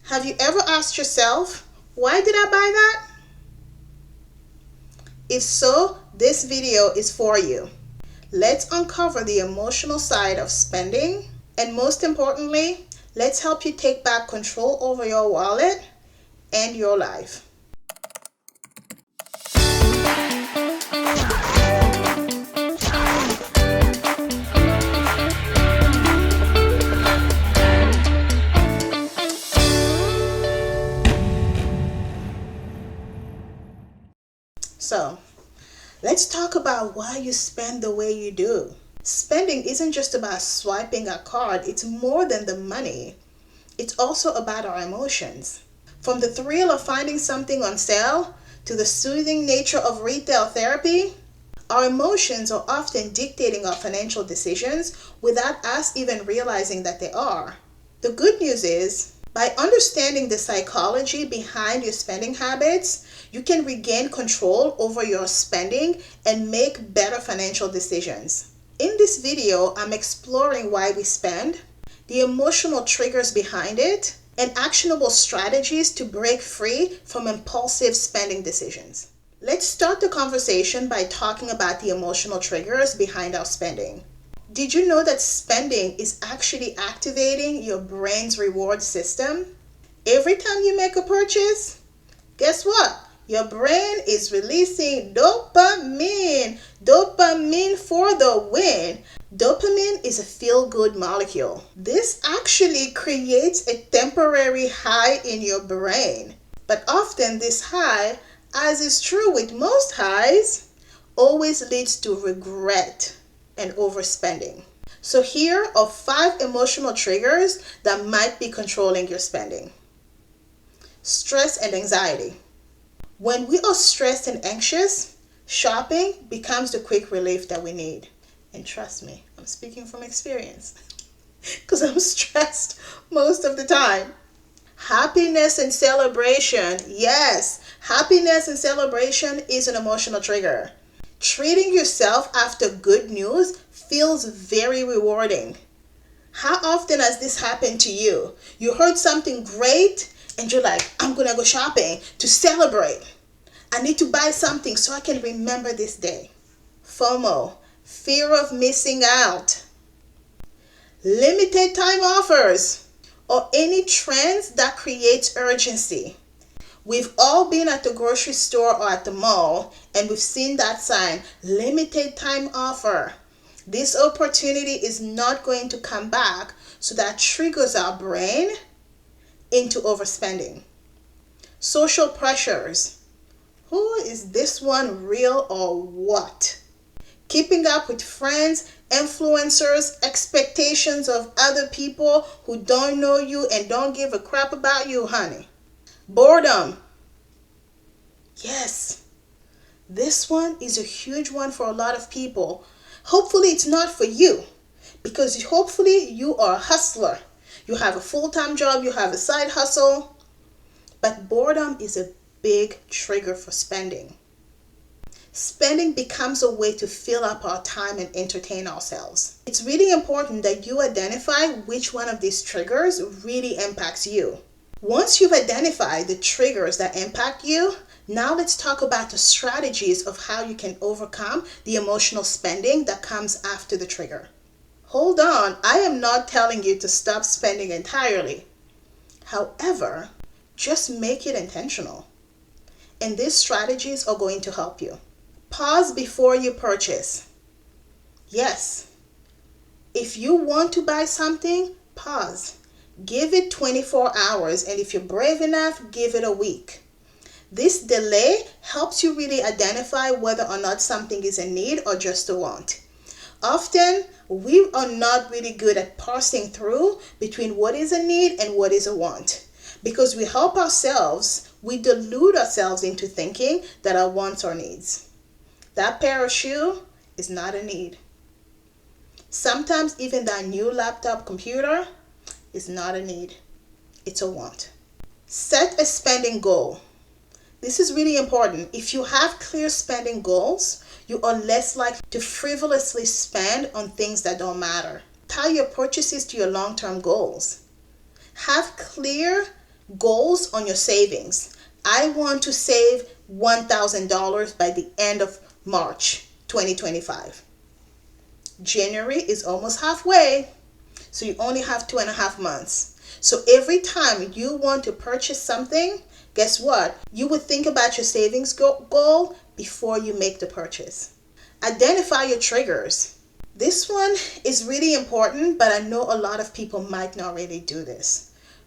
Have you ever asked yourself, why did I buy that? If so, this video is for you. Let's uncover the emotional side of spending, and most importantly, let's help you take back control over your wallet and your life. So, let's talk about why you spend the way you do. Spending isn't just about swiping a card, it's more than the money. It's also about our emotions. From the thrill of finding something on sale to the soothing nature of retail therapy, our emotions are often dictating our financial decisions without us even realizing that they are. The good news is, by understanding the psychology behind your spending habits, you can regain control over your spending and make better financial decisions. In this video, I'm exploring why we spend, the emotional triggers behind it, and actionable strategies to break free from impulsive spending decisions. Let's start the conversation by talking about the emotional triggers behind our spending. Did you know that spending is actually activating your brain's reward system? Every time you make a purchase, guess what? Your brain is releasing dopamine. Dopamine for the win. Dopamine is a feel-good molecule. This actually creates a temporary high in your brain. But often this high, as is true with most highs, always leads to regret and overspending. So here are 5 emotional triggers that might be controlling your spending. Stress and anxiety. When we are stressed and anxious, shopping becomes the quick relief that we need. And trust me, I'm speaking from experience because I'm stressed most of the time. Happiness and celebration. Yes, happiness and celebration is an emotional trigger. Treating yourself after good news feels very rewarding. How often has this happened to you? You heard something great and you're like, I'm gonna go shopping to celebrate. I need to buy something so I can remember this day. FOMO, fear of missing out. Limited time offers or any trends that creates urgency. We've all been at the grocery store or at the mall and we've seen that sign, limited time offer. This opportunity is not going to come back, so that triggers our brain into overspending. Social pressures. Who is this one, real or what? Keeping up with friends, influencers, expectations of other people who don't know you and don't give a crap about you, honey. Boredom. Yes, this one is a huge one for a lot of people. Hopefully it's not for you, because hopefully you are a hustler. You have a full-time job, you have a side hustle, but boredom is a big trigger for spending. Spending becomes a way to fill up our time and entertain ourselves. It's really important that you identify which one of these triggers really impacts you. Once you've identified the triggers that impact you, now let's talk about the strategies of how you can overcome the emotional spending that comes after the trigger. Hold on, I am not telling you to stop spending entirely. However, just make it intentional. And these strategies are going to help you. Pause before you purchase. Yes, if you want to buy something, pause. Give it 24 hours, and if you're brave enough, give it a week. This delay helps you really identify whether or not something is a need or just a want. Often, we are not really good at parsing through between what is a need and what is a want. Because we help ourselves, we delude ourselves into thinking that our wants are needs. That pair of shoes is not a need. Sometimes even that new laptop computer is not a need. It's a want. Set a spending goal. This is really important. If you have clear spending goals, you are less likely to frivolously spend on things that don't matter. Tie your purchases to your long-term goals. Have clear Goals on your savings. I want to save $1,000 by the end of March 2025. January is almost halfway, so you only have 2.5 months. So every time you want to purchase something, guess what? You would think about your savings goal before you make the purchase. Identify your triggers. This one is really important, but I know a lot of people might not really do this.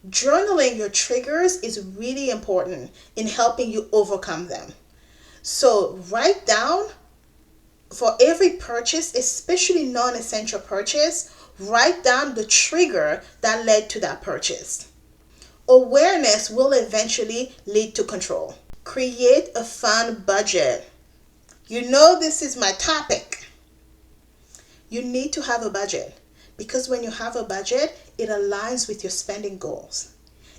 Journaling your triggers is really important in helping you overcome them. So write down for every purchase, especially non-essential purchase, write down the trigger that led to that purchase. Awareness will eventually lead to control. Create a fun budget. You know this is my topic. You need to have a budget because when you have a budget, it aligns with your spending goals.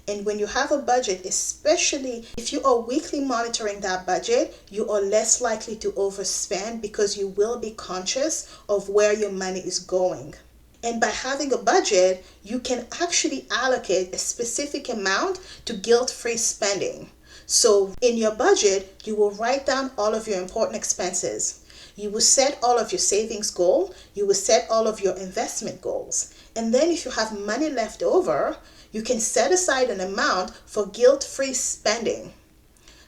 And when you have a budget, especially if you are weekly monitoring that budget, you are less likely to overspend because you will be conscious of where your money is going. And by having a budget, you can actually allocate a specific amount to guilt-free spending. So in your budget, you will write down all of your important expenses. You will set all of your savings goal. You will set all of your investment goals. And then if you have money left over, you can set aside an amount for guilt-free spending.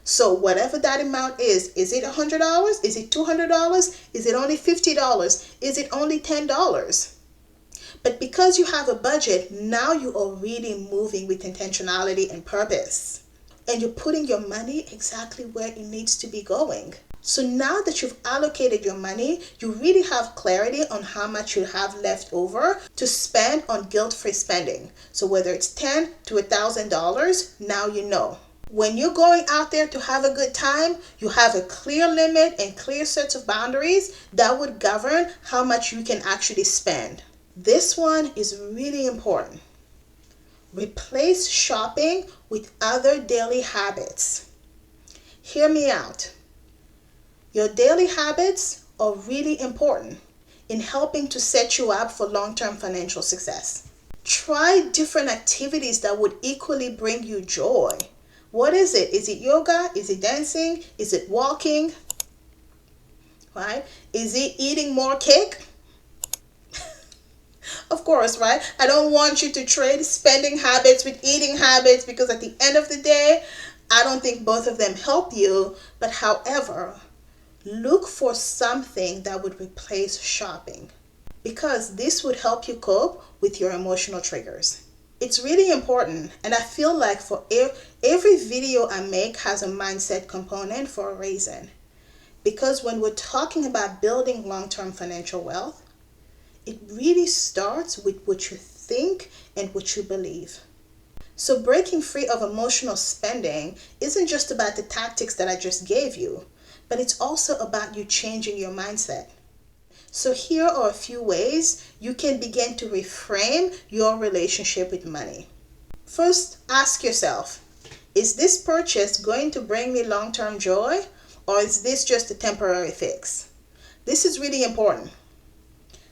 So whatever that amount is it $100? Is it $200? Is it only $50? Is it only $10? But because you have a budget, now you are really moving with intentionality and purpose. And you're putting your money exactly where it needs to be going. So now that you've allocated your money, you really have clarity on how much you have left over to spend on guilt-free spending. So whether it's $10 to $1,000, now you know. When you're going out there to have a good time, you have a clear limit and clear sets of boundaries that would govern how much you can actually spend. This one is really important. Replace shopping with other daily habits. Hear me out. Your daily habits are really important in helping to set you up for long-term financial success. Try different activities that would equally bring you joy. What is it? Is it yoga? Is it dancing? Is it walking? Right? Is it eating more cake? Of course, right? I don't want you to trade spending habits with eating habits because at the end of the day, I don't think both of them help you. But however, look for something that would replace shopping because this would help you cope with your emotional triggers. It's really important, and I feel like for every video I make has a mindset component for a reason. Because when we're talking about building long-term financial wealth, it really starts with what you think and what you believe. So breaking free of emotional spending isn't just about the tactics that I just gave you, but it's also about you changing your mindset. So here are a few ways you can begin to reframe your relationship with money. First, ask yourself, is this purchase going to bring me long-term joy, or is this just a temporary fix? This is really important.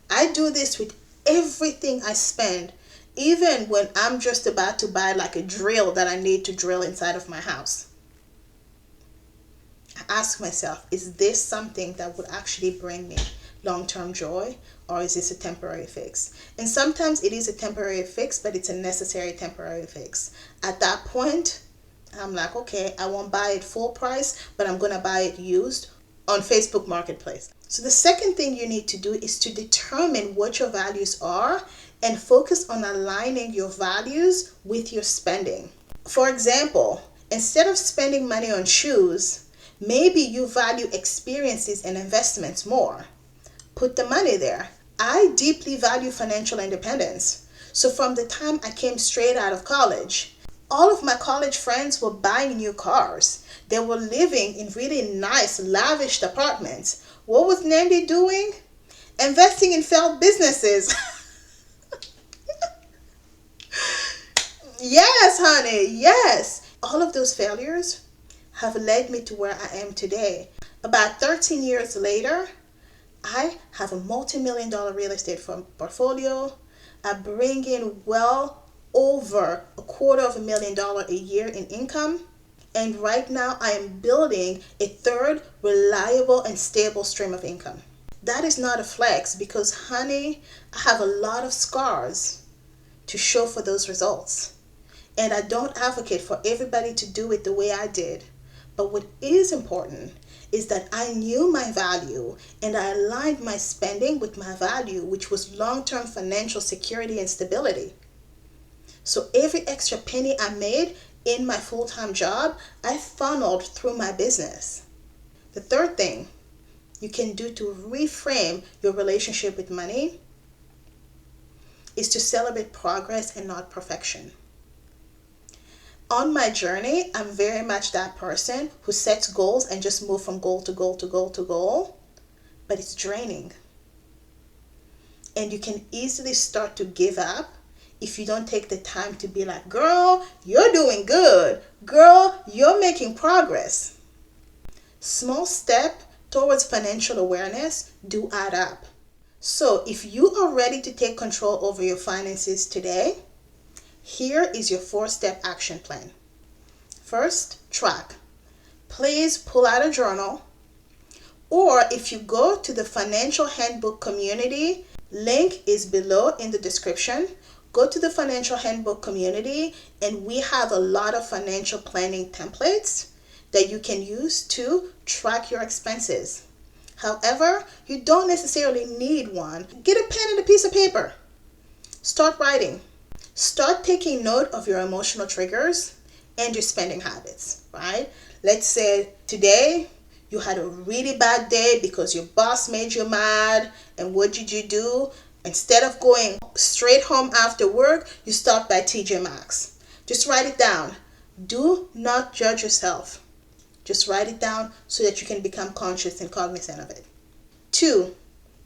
I do this with everything I spend, even when I'm just about to buy like a drill that I need to drill inside of my house. I ask myself, is this something that would actually bring me long-term joy, or is this a temporary fix? And sometimes it is a temporary fix, but it's a necessary temporary fix. At that point, I'm like, okay, I won't buy it full price, but I'm going to buy it used on Facebook Marketplace. So the second thing you need to do is to determine what your values are and focus on aligning your values with your spending. For example, instead of spending money on shoes, maybe you value experiences and investments more. Put the money there. I deeply value financial independence. So from the time I came straight out of college, all of my college friends were buying new cars. They were living in really nice, lavish apartments. What was Nandy doing? Investing in failed businesses. Yes, honey, yes. All of those failures have led me to where I am today. About 13 years later, I have a multi-million-dollar real estate portfolio. I bring in well over $250,000 a year in income. And right now I am building a third reliable and stable stream of income. That is not a flex because, honey, I have a lot of scars to show for those results. And I don't advocate for everybody to do it the way I did. But what is important is that I knew my value and I aligned my spending with my value, which was long-term financial security and stability. So every extra penny I made in my full-time job, I funneled through my business. The third thing you can do to reframe your relationship with money is to celebrate progress and not perfection. On my journey, I'm very much that person who sets goals and just move from goal to goal to goal to goal, but it's draining. And you can easily start to give up if you don't take the time to be like, girl, you're doing good. Girl, you're making progress. Small step towards financial awareness do add up. So if you are ready to take control over your finances today, here is your 4-step action plan. First, track. Please pull out a journal, or if you go to the Financial Handbook community, link is below in the description. Go to the Financial Handbook community and we have a lot of financial planning templates that you can use to track your expenses. However, you don't necessarily need one. Get a pen and a piece of paper. Start writing. Start taking note of your emotional triggers and your spending habits, right? Let's say today you had a really bad day because your boss made you mad, and what did you do? Instead of going straight home after work, you stopped by TJ Maxx. Just write it down. Do not judge yourself. Just write it down so that you can become conscious and cognizant of it. 2,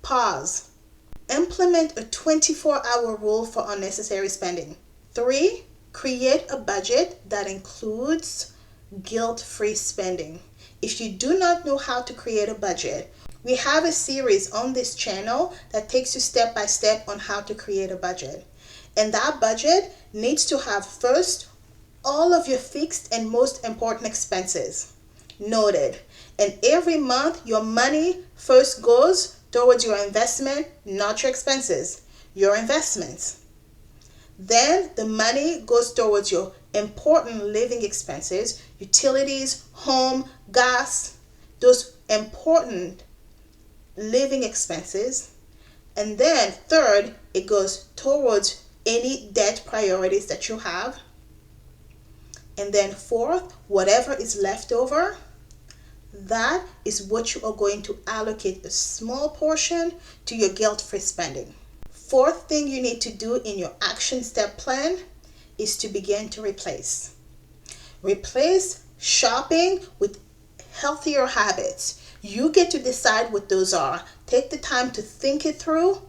pause. Implement a 24-hour rule for unnecessary spending. 3, create a budget that includes guilt-free spending. If you do not know how to create a budget, we have a series on this channel that takes you step by step on how to create a budget. And that budget needs to have first all of your fixed and most important expenses noted. And every month your money first goes towards your investment, not your expenses, your investments. Then the money goes towards your important living expenses, utilities, home, gas, those important living expenses. And then third, it goes towards any debt priorities that you have. And then fourth, whatever is left over, that is what you are going to allocate a small portion to your guilt-free spending. Fourth thing you need to do in your action step plan is to begin to replace. Replace shopping with healthier habits. You get to decide what those are. Take the time to think it through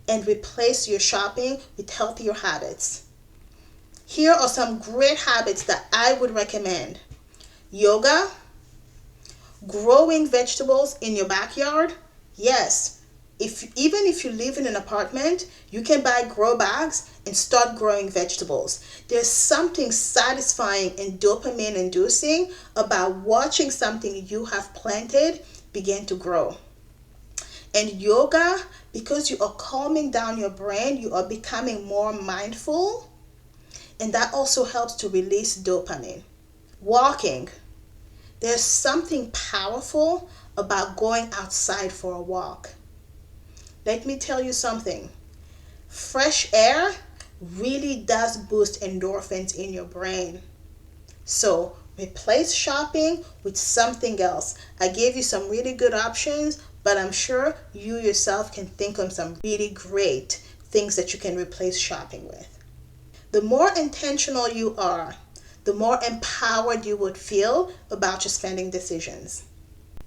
and replace your shopping with healthier habits. Here are some great habits that I would recommend. Yoga, growing vegetables in your backyard. Yes, even if you live in an apartment, you can buy grow bags and start growing vegetables. There's something satisfying and dopamine inducing about watching something you have planted begin to grow. And yoga, because you are calming down your brain, you are becoming more mindful, and that also helps to release dopamine. Walking. There's something powerful about going outside for a walk. Let me tell you something. Fresh air really does boost endorphins in your brain. So replace shopping with something else. I gave you some really good options, but I'm sure you yourself can think of some really great things that you can replace shopping with. The more intentional you are, the more empowered you would feel about your spending decisions.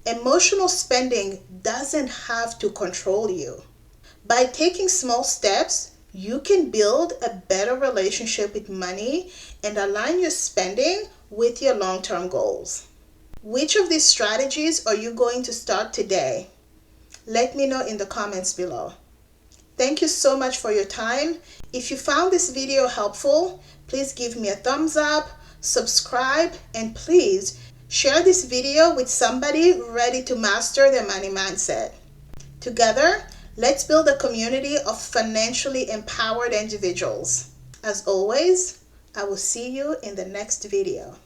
Emotional spending doesn't have to control you. By taking small steps, you can build a better relationship with money and align your spending with your long-term goals. Which of these strategies are you going to start today? Let me know in the comments below. Thank you so much for your time. If you found this video helpful, please give me a thumbs up, subscribe, and please share this video with somebody ready to master their money mindset. Together, let's build a community of financially empowered individuals. As always, I will see you in the next video.